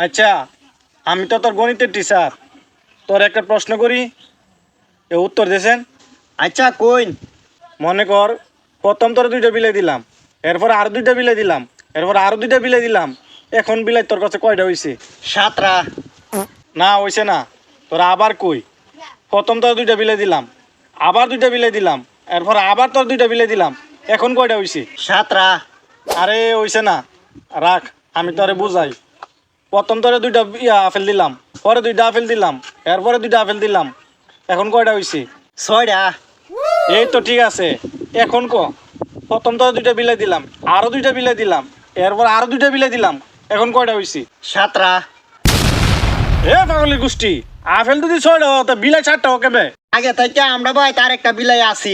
আচ্ছা, আমি তো তোর গণিতের টিচার, তোর একটা প্রশ্ন করি, এ উত্তর দিয়েছেন। আচ্ছা কইন। মনে কর প্রথম তোর দুইটা বিলাই দিলাম, এরপর আর দুইটা বিলাই দিলাম, এরপর আরো দুইটা বিলাই দিলাম, এখন বিলাই তোর কাছে কয়টা হয়েছে? 7টা। না হয়েছে না, তোরা আবার কই। প্রথম তোর দুইটা বিলাই দিলাম, আবার দুইটা বিলাই দিলাম, এরপর আবার তোর দুইটা বিলাই দিলাম, এখন কয়টা হয়েছে? 7টা। আরে হয়েছে না, রাখ আমি তোরে বুঝাই। প্রথম তোরে দুইটা আপেল দিলাম, পরে দুইটা আপেল দিলাম, এরপরে দুইটা আপেল দিলাম, এখন কয়টা হয়েছে? 6টা। এই তো ঠিক আছে। এখন প্রথম তোরে দুইটা বিলাই দিলাম, আরো দুইটা বিলাই দিলাম, এরপর আরো দুইটা বিলাই দিলাম, এখন কয়টা হয়েছে? 7টা। এ পাগলের গোষ্ঠী, আপেল যদি 6টা তা বিলাই 4টা কেবে? আগে থেকে আমরা ভাই তার একটা বিলাই আছি।